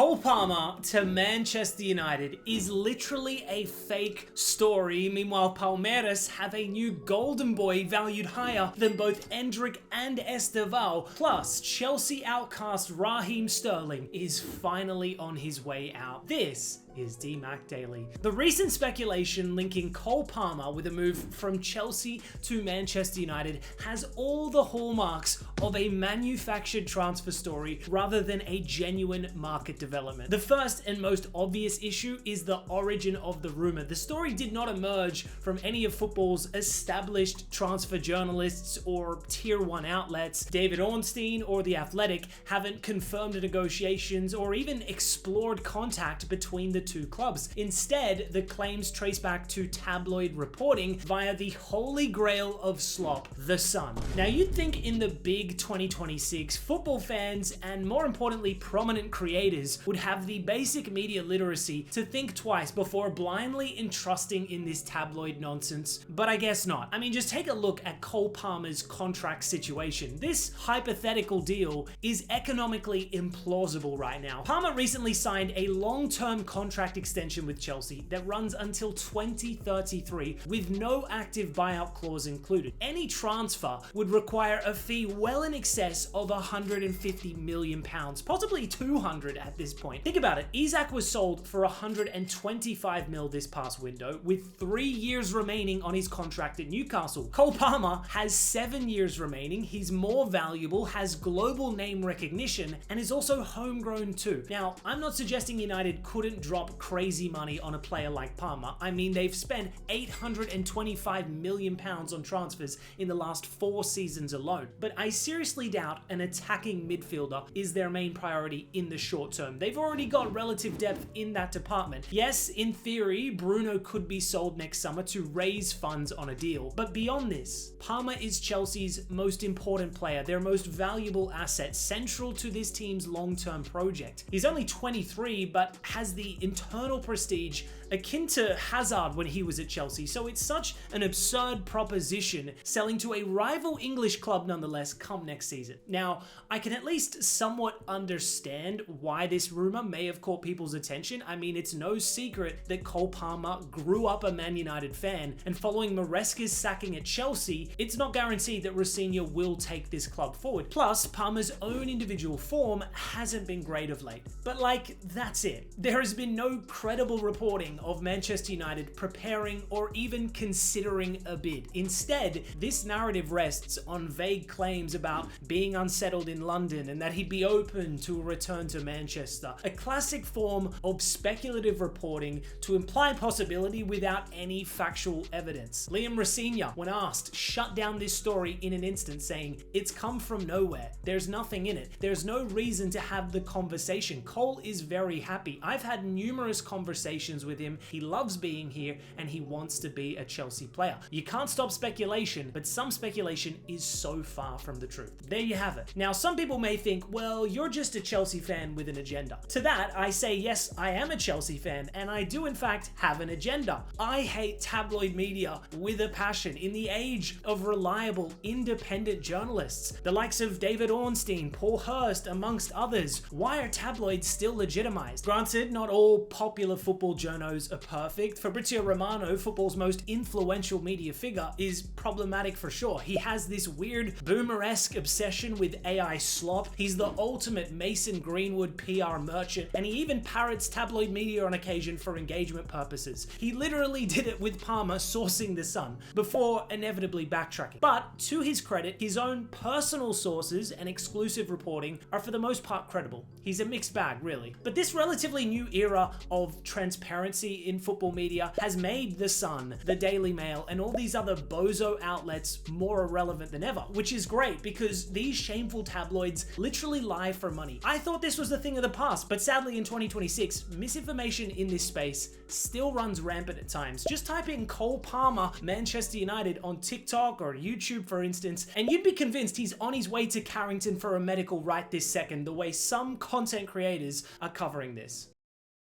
Cole Palmer to Manchester United is literally a fake story. Meanwhile, Palmeiras have a new golden boy valued higher than both Endrick and Esteval. Plus, Chelsea outcast Raheem Sterling is finally on his way out. This is DMAC Daily. The recent speculation linking Cole Palmer with a move from Chelsea to Manchester United has all the hallmarks of a manufactured transfer story rather than a genuine market development. The first and most obvious issue is the origin of the rumor. The story did not emerge from any of football's established transfer journalists or tier 1 outlets. David Ornstein or The Athletic haven't confirmed the negotiations or even explored contact between the two clubs. Instead, the claims trace back to tabloid reporting via the holy grail of slop, The Sun. Now, you'd think in the big 2026, football fans and more importantly, prominent creators would have the basic media literacy to think twice before blindly entrusting in this tabloid nonsense, but I guess not. I mean, just take a look at Cole Palmer's contract situation. This hypothetical deal is economically implausible right now. Palmer recently signed a long-term contract extension with Chelsea that runs until 2033 with no active buyout clause included. Any transfer would require a fee well in excess of £150 million, possibly 200 at this point. Think about it. Isak was sold for 125 mil this past window with 3 years remaining on his contract at Newcastle. Cole Palmer has 7 years remaining. He's more valuable, has global name recognition, and is also homegrown too. Now, I'm not suggesting United couldn't drop crazy money on a player like Palmer. I mean, they've spent £825 million on transfers in the last 4 seasons alone. But I seriously doubt an attacking midfielder is their main priority in the short term. They've already got relative depth in that department. Yes, in theory, Bruno could be sold next summer to raise funds on a deal. But beyond this, Palmer is Chelsea's most important player, their most valuable asset, central to this team's long-term project. He's only 23, but has the internal prestige akin to Hazard when he was at Chelsea, so it's such an absurd proposition selling to a rival English club nonetheless come next season. Now, I can at least somewhat understand why this rumor may have caught people's attention. I mean, it's no secret that Cole Palmer grew up a Man United fan, and following Maresca's sacking at Chelsea, it's not guaranteed that Rosenior will take this club forward. Plus, Palmer's own individual form hasn't been great of late. But that's it. There has been no credible reporting of Manchester United preparing or even considering a bid. Instead, this narrative rests on vague claims about being unsettled in London and that he'd be open to a return to Manchester. A classic form of speculative reporting to imply possibility without any factual evidence. Liam Rosenior, when asked, shut down this story in an instant, saying, "It's come from nowhere. There's nothing in it. There's no reason to have the conversation. Cole is very happy. I've had numerous conversations with him. He loves being here and he wants to be a Chelsea player." You can't stop speculation, but some speculation is so far from the truth. There you have it. Now, some people may think, well, you're just a Chelsea fan with an agenda. To that, I say, yes, I am a Chelsea fan, and I do in fact have an agenda. I hate tabloid media with a passion. In the age of reliable, independent journalists, the likes of David Ornstein, Paul Hurst, amongst others, why are tabloids still legitimized? Granted, not all popular football journos are perfect. Fabrizio Romano, football's most influential media figure, is problematic for sure. He has this weird boomer-esque obsession with AI slop. He's the ultimate Mason Greenwood PR merchant, and he even parrots tabloid media on occasion for engagement purposes. He literally did it with Palmer sourcing The Sun, before inevitably backtracking. But to his credit, his own personal sources and exclusive reporting are for the most part credible. He's a mixed bag, really. But this relatively new era of transparency in football media has made The Sun, the Daily Mail, and all these other bozo outlets more irrelevant than ever, which is great because these shameful tabloids literally lie for money. I thought this was the thing of the past, but sadly in 2026, misinformation in this space still runs rampant at times. Just type in Cole Palmer, Manchester United on TikTok or YouTube, for instance, and you'd be convinced he's on his way to Carrington for a medical right this second, the way some content creators are covering this.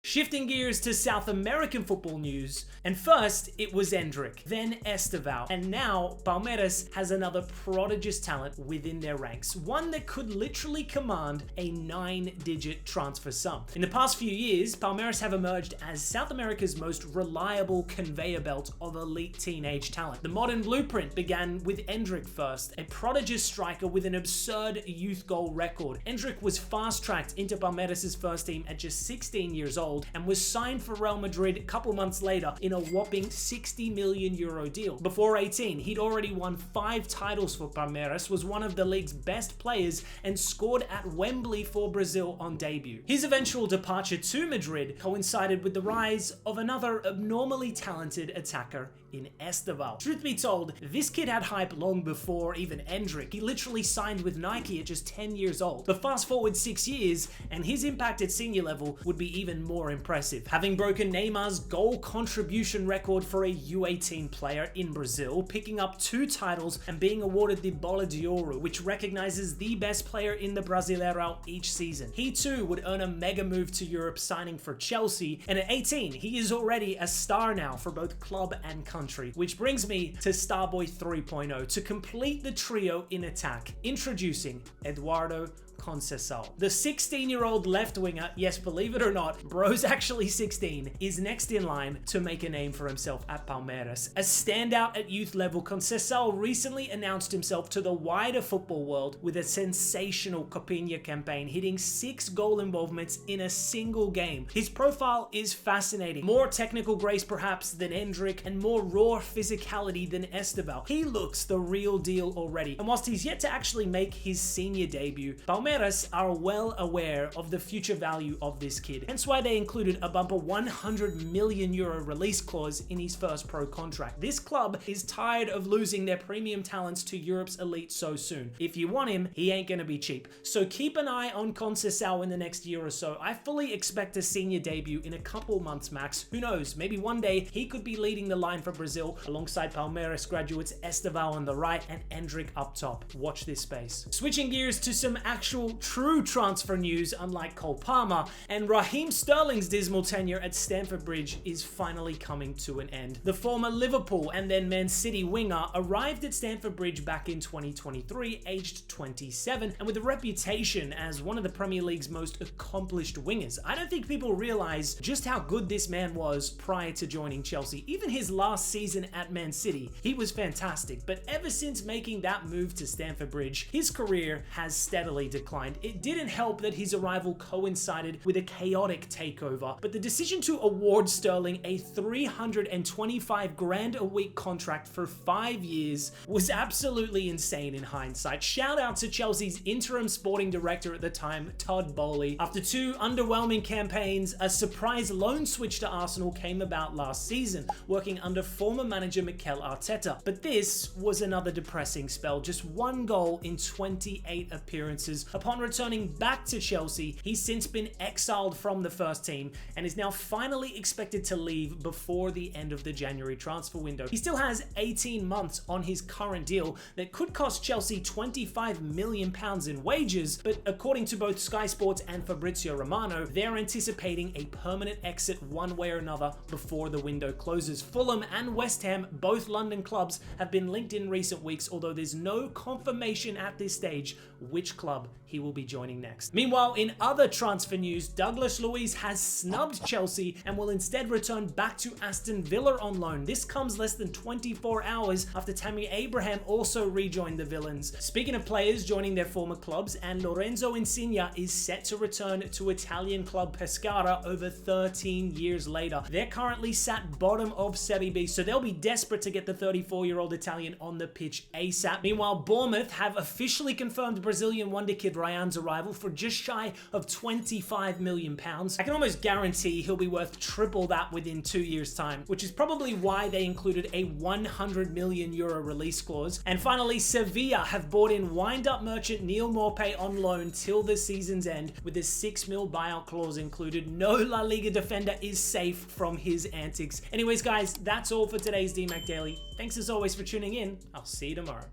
Shifting gears to South American football news, and first it was Endrick, then Esteval, and now Palmeiras has another prodigious talent within their ranks, one that could literally command a 9-digit transfer sum. In the past few years, Palmeiras have emerged as South America's most reliable conveyor belt of elite teenage talent. The modern blueprint began with Endrick first, a prodigious striker with an absurd youth goal record. Endrick was fast-tracked into Palmeiras' first team at just 16 years old and was signed for Real Madrid a couple months later in a whopping €60 million deal. Before 18, he'd already won 5 titles for Palmeiras, was one of the league's best players, and scored at Wembley for Brazil on debut. His eventual departure to Madrid coincided with the rise of another abnormally talented attacker in Esteval. Truth be told, this kid had hype long before even Endrick. He literally signed with Nike at just 10 years old. But fast forward 6 years, and his impact at senior level would be even more impressive, having broken Neymar's goal contribution record for a U18 player in Brazil, picking up 2 titles and being awarded the Bola de Ouro, which recognizes the best player in the Brasileirão each season. He too would earn a mega move to Europe, signing for Chelsea, and at 18 he is already a star now for both club and country. Which brings me to Starboy 3.0 to complete the trio in attack, introducing Eduardo Conceição. The 16-year-old left winger, yes, believe it or not, bro's actually 16, is next in line to make a name for himself at Palmeiras. A standout at youth level, Conceição recently announced himself to the wider football world with a sensational Copinha campaign, hitting 6 goal involvements in a single game. His profile is fascinating. More technical grace perhaps than Endrick, and more raw physicality than Esteval. He looks the real deal already. And whilst he's yet to actually make his senior debut, Palmeiras are well aware of the future value of this kid, hence why they included a bumper €100 million release clause in his first pro contract. This club is tired of losing their premium talents to Europe's elite so soon. If you want him, he ain't gonna be cheap. So keep an eye on Conceição in the next year or so. I fully expect a senior debut in a couple months max. Who knows, maybe one day he could be leading the line for Brazil alongside Palmeiras graduates Esteval on the right and Endrick up top. Watch this space. Switching gears to some actual true transfer news, unlike Cole Palmer, and Raheem Sterling's dismal tenure at Stamford Bridge is finally coming to an end. The former Liverpool and then Man City winger arrived at Stamford Bridge back in 2023, aged 27, and with a reputation as one of the Premier League's most accomplished wingers. I don't think people realize just how good this man was prior to joining Chelsea. Even his last season at Man City, he was fantastic, but ever since making that move to Stamford Bridge, his career has steadily declined. It didn't help that his arrival coincided with a chaotic takeover, but the decision to award Sterling a 325 grand a week contract for 5 years was absolutely insane in hindsight. Shout out to Chelsea's interim sporting director at the time, Todd Boehly. After 2 underwhelming campaigns, a surprise loan switch to Arsenal came about last season, working under former manager Mikel Arteta. But this was another depressing spell, just 1 goal in 28 appearances. Upon returning back to Chelsea, he's since been exiled from the first team and is now finally expected to leave before the end of the January transfer window. He still has 18 months on his current deal that could cost Chelsea £25 million in wages, but according to both Sky Sports and Fabrizio Romano, they're anticipating a permanent exit one way or another before the window closes. Fulham and West Ham, both London clubs, have been linked in recent weeks, although there's no confirmation at this stage which club he will be joining next. Meanwhile, in other transfer news, Douglas Luiz has snubbed Chelsea and will instead return back to Aston Villa on loan. This comes less than 24 hours after Tammy Abraham also rejoined the Villains. Speaking of players joining their former clubs, and Lorenzo Insigne is set to return to Italian club Pescara over 13 years later. They're currently sat bottom of Serie B, so they'll be desperate to get the 34-year-old Italian on the pitch ASAP. Meanwhile, Bournemouth have officially confirmed Brazilian wonder kid Ryan's arrival for just shy of £25 million. I can almost guarantee he'll be worth triple that within 2 years' time, which is probably why they included a €100 million release clause. And finally, Sevilla have bought in wind-up merchant Neil Maupay on loan till the season's end, with a £6 million buyout clause included. No La Liga defender is safe from his antics. Anyways, guys, that's all for today's DMAC Daily. Thanks as always for tuning in. I'll see you tomorrow.